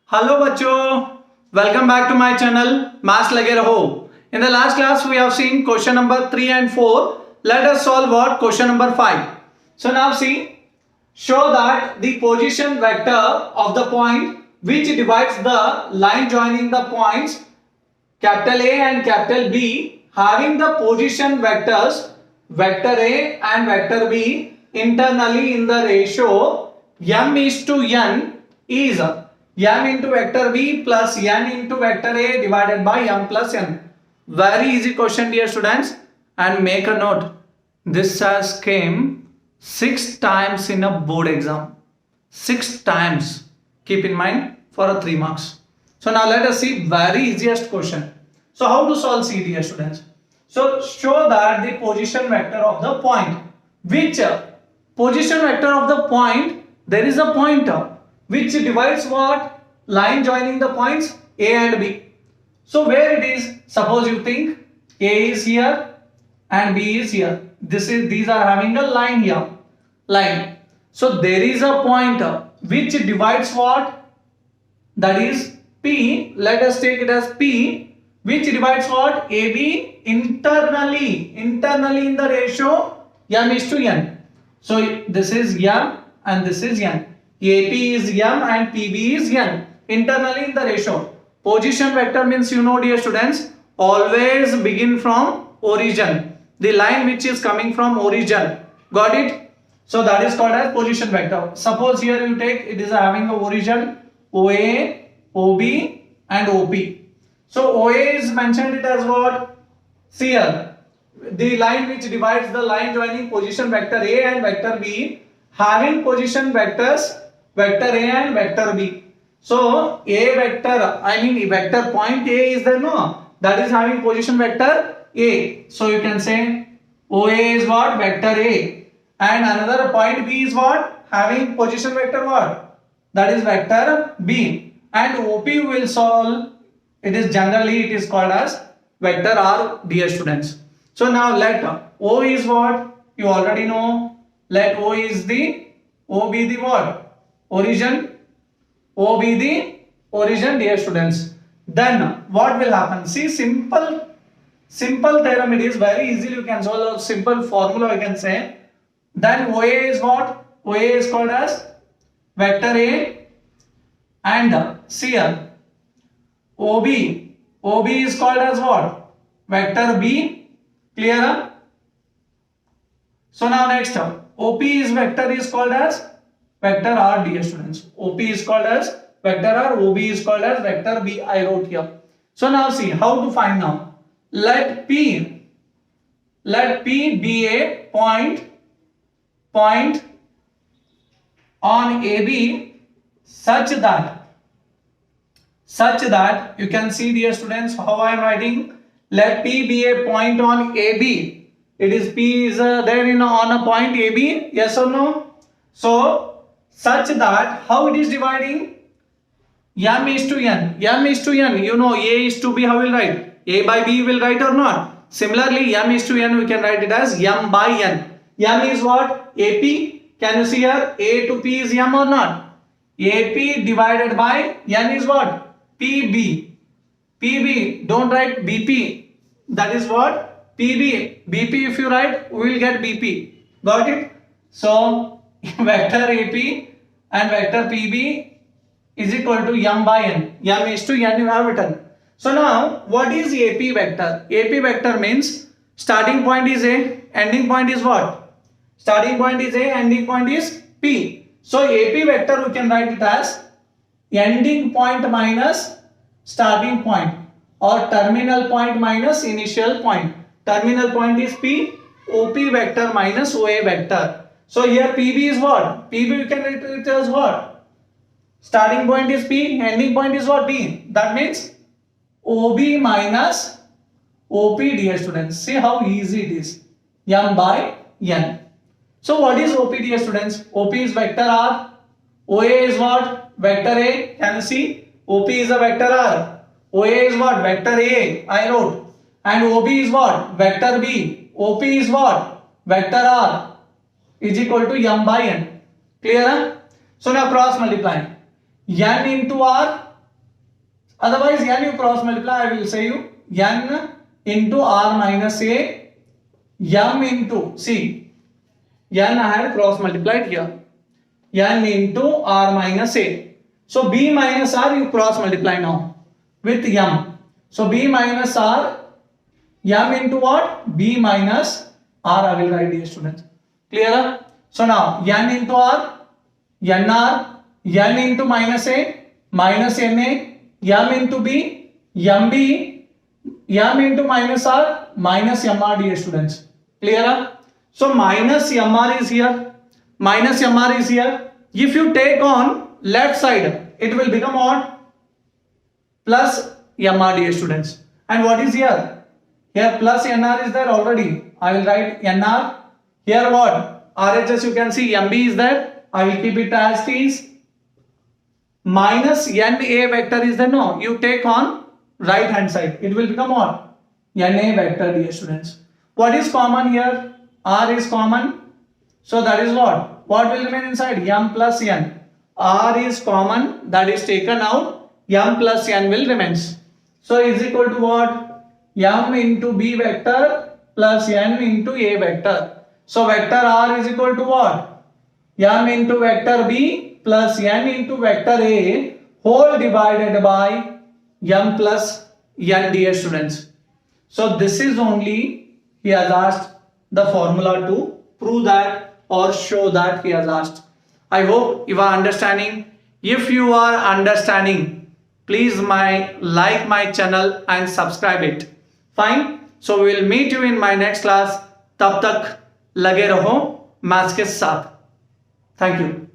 Hello बच्चों, welcome back to my channel Maths लगे रहो. In the last class we have seen question number 3 and 4. Let us solve what? Question number 5. So now see, show that the position vector of the point which divides the line joining the points capital A and capital B having the position vectors vector A and vector B internally in the ratio m is to n is m into vector B plus n into vector A divided by m plus n. Very easy question, dear students, and make a note. This has came 6 times in a board exam. 6 times. Keep in mind for a 3 marks. So now let us see very easiest question. So how to solve C, dear students? So show that the position vector of the point. Which position vector of the point? There is a pointer which divides what? Line joining the points A and B. So where it is? Suppose you think A is here and B is here. These are having a line here. Line. So there is a pointer which divides what? That is P. Let us take it as P, which divides what? AB internally in the ratio m is to n. So this is m and this is n. AP is m and PB is n. Internally in the ratio. Position vector means, you know, dear students, always begin from origin. The line which is coming from origin. Got it? So that is called as position vector. Suppose here you take, it is having a origin OA, OB and OP. So OA is mentioned it as what? See here. The line which divides the line joining position vector A and vector B having position vectors vector A and vector B. So A vector, vector point A is there, no? That is having position vector A. So you can say OA is what? Vector A. And another point B is what? Having position vector what? That is vector B. And OP will solve, it is called as vector R, dear students. So now let O is what? You already know. Let O is the, O be the what? Origin. O be the origin, dear students. Then what will happen? See, simple theorem, it is very easily you can solve a simple formula, you can say. Then OA is what? OA is called as vector A and see here OB is called as what? Vector B. Clear? So now next OP is vector is called as vector R, dear students. OP is called as vector R, OB is called as vector B. I wrote here. So now see how to find now. Let P be a point on AB such that you can see, dear students, how I am writing. Let P be a point on AB. It is P is there on a point AB. Yes or no? So such that how it is dividing? M is to n. M is to n. You know A is to B. How will write? A by B will write or not? Similarly, M is to n. We can write it as M by n. M is what? AP. Can you see here? A to P is M or not? AP divided by n is what? PB. PB. Don't write BP. That is what? PB. BP if you write, we will get BP. Got it? So vector AP and vector PB is equal to m by n. M is to n you have written. So now what is AP vector? AP vector means starting point is A, ending point is what? Starting point is A, ending point is P. So AP vector we can write it as ending point minus starting point or terminal point minus initial point. Terminal point is P, OP vector minus OA vector. So here PB is what? PB we can write it as what? Starting point is P, ending point is what? B. That means OB minus OP, dear students. See how easy it is. M by n. So what is OP, dear students? OP is vector R. OA is what? Vector A. Can you see? OP is a vector R. OA is what? Vector A. I wrote. And OB is what? Vector B. OP is what? Vector R is equal to m by n. Clear? So now cross multiply. N into R Otherwise, n you cross multiply, I will say you n into r minus a m into, see, n I had cross multiplied here, n into r minus a. So b minus r you cross multiply now with m. So b minus r, m into what? B minus r I will write, dear students. Clear? So now n into r, nr, n into minus a, minus na, m into b, mb, m into minus r, minus mr, dear students. Clear? So minus mr is here, minus mr is here. If you take on left side, it will become what? Plus mr, dear students. And what is here? Here plus nr is there already. I will write nr. Here what? RHS you can see mb is there. I will keep it as it is. Minus na vector is there. No, you take on right hand side. It will become what? Na vector, dear students. What is common here? R is common. So that is what? What will remain inside? M plus n. R is common. That is taken out. M plus n will remains. So is equal to what? M into b vector plus n into a vector. So vector R is equal to what? M into vector b plus n into vector a whole divided by m plus n, dear students. So this is only he has asked the formula to prove that or show that he has asked. I hope you are understanding. If you are understanding, please like my channel and subscribe it. Fine. So we will meet you in my next class. तब तक लगे रहो maths के साथ. Thank you.